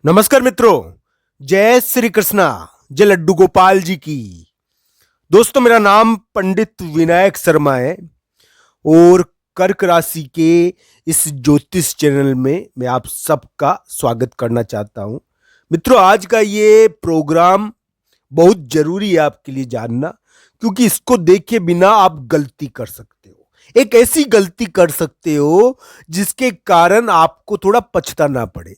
नमस्कार मित्रों। जय श्री कृष्णा। जय लड्डू गोपाल जी की। दोस्तों, मेरा नाम पंडित विनायक शर्मा है और कर्क राशि के इस ज्योतिष चैनल में मैं आप सबका स्वागत करना चाहता हूं। मित्रों, आज का ये प्रोग्राम बहुत जरूरी है आपके लिए जानना, क्योंकि इसको देखे बिना आप गलती कर सकते हो। एक ऐसी गलती कर सकते हो जिसके कारण आपको थोड़ा पछताना पड़े।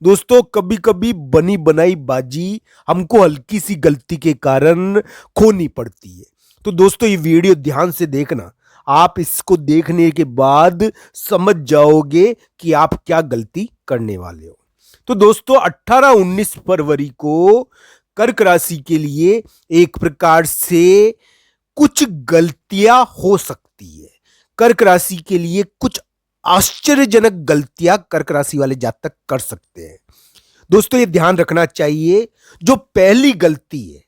दोस्तों, कभी कभी बनी बनाई बाजी हमको हल्की सी गलती के कारण खोनी पड़ती है। तो दोस्तों, ये वीडियो ध्यान से देखना। आप इसको देखने के बाद समझ जाओगे कि आप क्या गलती करने वाले हो। तो दोस्तों, 18-19 फरवरी को कर्क राशि के लिए एक प्रकार से कुछ गलतियां हो सकती है। कर्क राशि के लिए कुछ आश्चर्यजनक गलतियां कर्क राशि वाले जातक कर सकते हैं। दोस्तों, ये ध्यान रखना चाहिए। जो पहली गलती है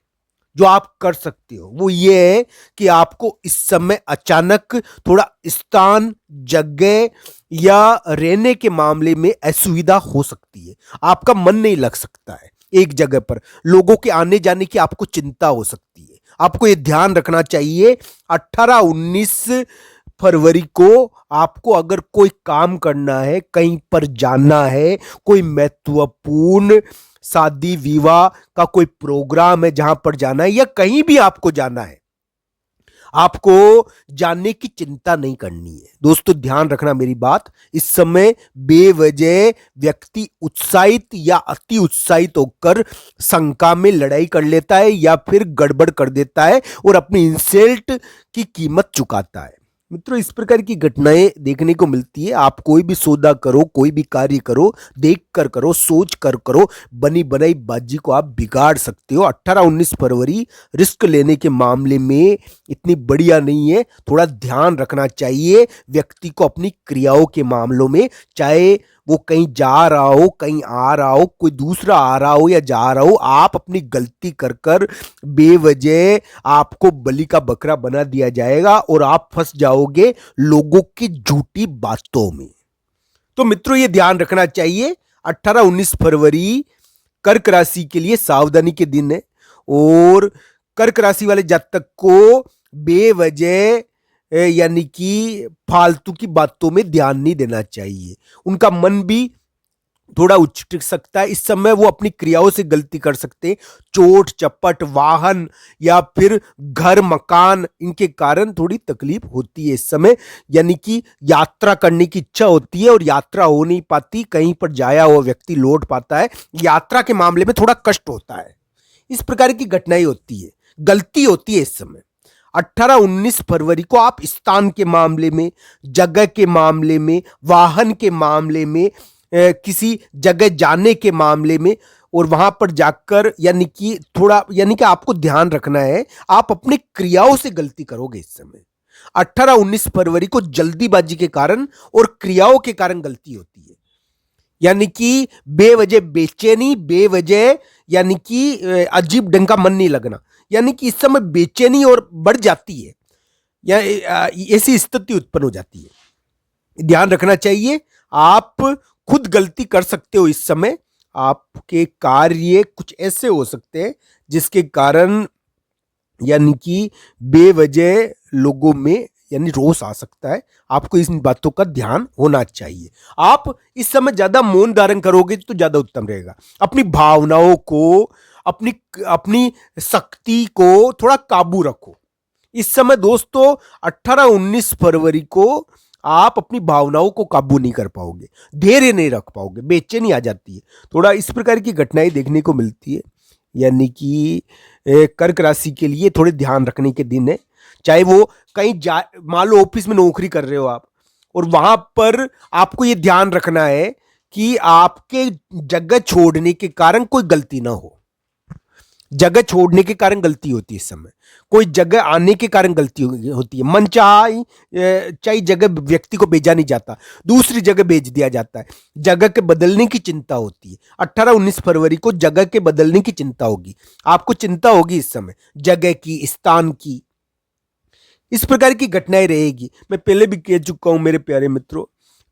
जो आप कर सकते हो वो ये है कि आपको इस समय अचानक थोड़ा स्थान, जगह या रहने के मामले में असुविधा हो सकती है। आपका मन नहीं लग सकता है एक जगह पर। लोगों के आने जाने की आपको चिंता हो सकती है। आपको ये ध्यान रखना चाहिए। 18-19 फरवरी को आपको अगर कोई काम करना है, कहीं पर जाना है, कोई महत्वपूर्ण शादी विवाह का कोई प्रोग्राम है जहां पर जाना है, या कहीं भी आपको जाना है, आपको जानने की चिंता नहीं करनी है। दोस्तों, ध्यान रखना मेरी बात। इस समय बेवजह व्यक्ति उत्साहित या अति उत्साहित होकर शंका में लड़ाई कर लेता है या फिर गड़बड़ कर देता है और अपनी इंसल्ट की कीमत चुकाता है। मित्रों, इस प्रकार की घटनाएं देखने को मिलती है। आप कोई भी सौदा करो, कोई भी कार्य करो, देख कर करो, सोच कर करो, बनी बनाई बाजी को आप बिगाड़ सकते हो। 18-19 फरवरी रिस्क लेने के मामले में इतनी बढ़िया नहीं है। थोड़ा ध्यान रखना चाहिए व्यक्ति को अपनी क्रियाओं के मामलों में। चाहे वो कहीं जा रहा हो, कहीं आ रहा हो, कोई दूसरा आ रहा हो या जा रहा हो, आप अपनी गलती कर कर बेवजह आपको बलि का बकरा बना दिया जाएगा और आप फंस जाओगे लोगों की झूठी बातों में। तो मित्रों, ये ध्यान रखना चाहिए। 18-19 फरवरी कर्क राशि के लिए सावधानी के दिन है और कर्क राशि वाले जातक को बेवजह यानी कि फालतू की बातों में ध्यान नहीं देना चाहिए। उनका मन भी थोड़ा उचट सकता है। इस समय वो अपनी क्रियाओं से गलती कर सकते हैं। चोट चपट, वाहन या फिर घर मकान, इनके कारण थोड़ी तकलीफ होती है इस समय। यानी कि यात्रा करने की इच्छा होती है और यात्रा हो नहीं पाती। कहीं पर जाया हुआ व्यक्ति लौट पाता है, यात्रा के मामले में थोड़ा कष्ट होता है। इस प्रकार की घटनाएं होती है, गलती होती है इस समय। 18-19 फरवरी को आप स्थान के मामले में, जगह के मामले में, वाहन के मामले में, किसी जगह जाने के मामले में और वहां पर जाकर यानी कि आपको ध्यान रखना है। आप अपने क्रियाओं से गलती करोगे इस समय। 18-19 फरवरी को जल्दीबाजी के कारण और क्रियाओं के कारण गलती होती है। यानी कि बेवजह बेचैनी, बेवजह यानी कि अजीब ढंग का मन नहीं लगना, यानी कि इस समय बेचैनी और बढ़ जाती है या ऐसी स्थिति उत्पन्न हो जाती है। ध्यान रखना चाहिए। आप खुद गलती कर सकते हो इस समय। आपके कार्य कुछ ऐसे हो सकते हैं जिसके कारण यानी कि बेवजह लोगों में यानी रोष आ सकता है। आपको इन बातों का ध्यान होना चाहिए। आप इस समय ज्यादा मौन धारण करोगे तो ज्यादा उत्तम रहेगा। अपनी भावनाओं को, अपनी अपनी शक्ति को थोड़ा काबू रखो इस समय। दोस्तों, 18-19 फरवरी को आप अपनी भावनाओं को काबू नहीं कर पाओगे, धैर्य नहीं रख पाओगे, बेचैनी आ जाती है। थोड़ा इस प्रकार की घटनाएं देखने को मिलती है। यानी कि कर्क राशि के लिए थोड़े ध्यान रखने के दिन है। चाहे वो कहीं जा, मान लो ऑफिस में नौकरी कर रहे हो आप, और वहां पर आपको ये ध्यान रखना है कि आपके जगह छोड़ने के कारण कोई गलती ना हो। जगह छोड़ने के कारण गलती होती है इस समय। कोई जगह आने के कारण गलती होती है। मन चाहे जगह व्यक्ति को भेजा नहीं जाता, दूसरी जगह भेज दिया जाता है। जगह के बदलने की चिंता होती है। 18-19 फरवरी को जगह के बदलने की चिंता होगी। आपको चिंता होगी इस समय जगह की, स्थान की। इस प्रकार की घटनाएं रहेगी। मैं पहले भी कह चुका हूं मेरे प्यारे मित्रों,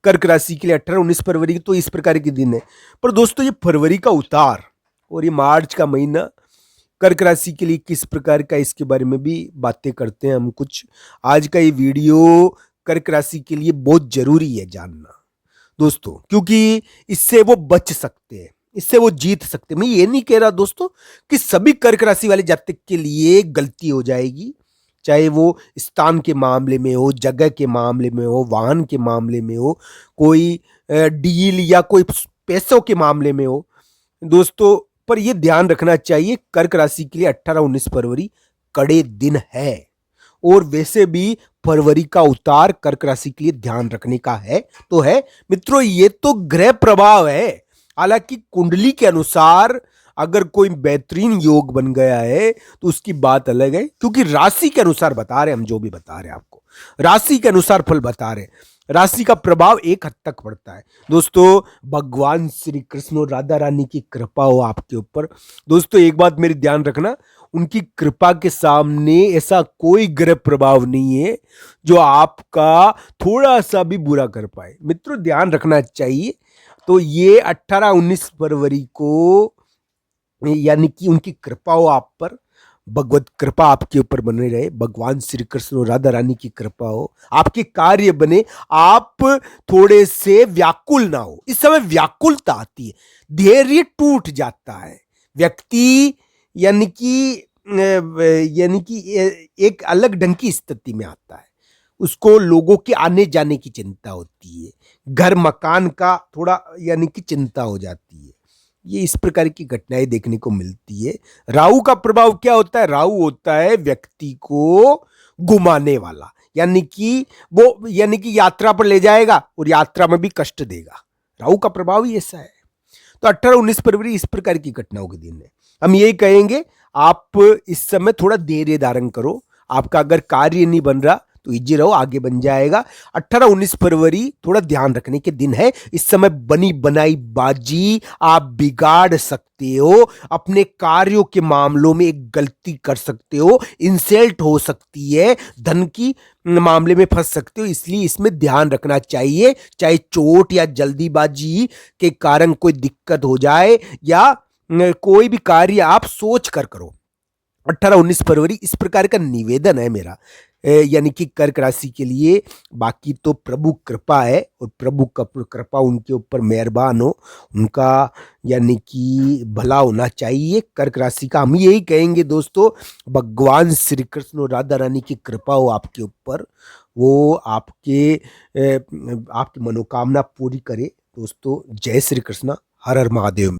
कर्क राशि के लिए 18-19 फरवरी तो इस प्रकार के दिन है। पर दोस्तों ये फरवरी का उतार और ये मार्च का महीना कर्क राशि के लिए किस प्रकार का, इसके बारे में भी बातें करते हैं हम कुछ। आज का ये वीडियो कर्क राशि के लिए बहुत जरूरी है जानना दोस्तों, क्योंकि इससे वो बच सकते हैं, इससे वो जीत सकते हैं। मैं ये नहीं कह रहा दोस्तों कि सभी कर्क राशि वाले जातक के लिए गलती हो जाएगी, चाहे वो स्थान के मामले में हो, जगह के मामले में हो, वाहन के मामले में हो, कोई डील या कोई पैसों के मामले में हो दोस्तों। पर यह ध्यान रखना चाहिए कर्क राशि के लिए 18-19 फरवरी कड़े दिन है, और वैसे भी फरवरी का उतार कर्क राशि के लिए ध्यान रखने का है तो है मित्रों। ये तो ग्रह प्रभाव है, हालांकि कुंडली के अनुसार अगर कोई बेहतरीन योग बन गया है तो उसकी बात अलग है, क्योंकि राशि के अनुसार बता रहे हैं हम, जो भी बता रहे हैं आपको राशि के अनुसार फल बता रहे हैं। राशि का प्रभाव एक हद तक पड़ता है दोस्तों। भगवान श्री कृष्ण और राधा रानी की कृपा हो आपके ऊपर दोस्तों। एक बात मेरी ध्यान रखना, उनकी कृपा के सामने ऐसा कोई ग्रह प्रभाव नहीं है जो आपका थोड़ा सा भी बुरा कर पाए मित्रों, ध्यान रखना चाहिए। तो ये 18-19 फरवरी को यानी कि उनकी कृपा हो आप पर, भगवत कृपा आपके ऊपर बने रहे, भगवान श्री कृष्ण और राधा रानी की कृपा हो, आपके कार्य बने, आप थोड़े से व्याकुल ना हो। इस समय व्याकुलता आती है, धैर्य टूट जाता है व्यक्ति, यानी कि एक अलग ढंग की स्थिति में आता है। उसको लोगों के आने जाने की चिंता होती है, घर मकान का थोड़ा यानी कि चिंता हो जाती है। ये इस प्रकार की घटनाएं देखने को मिलती है। राहु का प्रभाव क्या होता है? राहु होता है व्यक्ति को घुमाने वाला, यानी कि यात्रा पर ले जाएगा और यात्रा में भी कष्ट देगा। राहु का प्रभाव ही ऐसा है। तो 18-19 फरवरी इस प्रकार की घटनाओं के दिन है। हम यही कहेंगे, आप इस समय थोड़ा धैर्य धारण करो। आपका अगर कार्य नहीं बन रहा तो इजी रहो, आगे बन जाएगा। 18-19 फरवरी थोड़ा ध्यान रखने के दिन है। इस समय बनी बनाई बाजी आप बिगाड़ सकते हो, अपने कार्यों के मामलों में एक गलती कर सकते हो, इंसल्ट हो सकती है, धन की मामले में फंस सकते हो। इसलिए इसमें ध्यान रखना चाहिए, चाहे चोट या जल्दीबाजी के कारण कोई दिक्कत हो जाए या कोई भी कार्य आप सोच कर करो। 18-19 फरवरी इस प्रकार का निवेदन है मेरा, यानी कि कर्क राशि के लिए। बाकी तो प्रभु कृपा है, और प्रभु का कृपा उनके ऊपर मेहरबान हो, उनका यानी कि भला होना चाहिए कर्क राशि का। हम यही कहेंगे दोस्तों, भगवान श्री कृष्ण और राधा रानी की कृपा हो आपके ऊपर, वो आपकी मनोकामना पूरी करे दोस्तों। जय श्री कृष्ण, हर हर महादेव।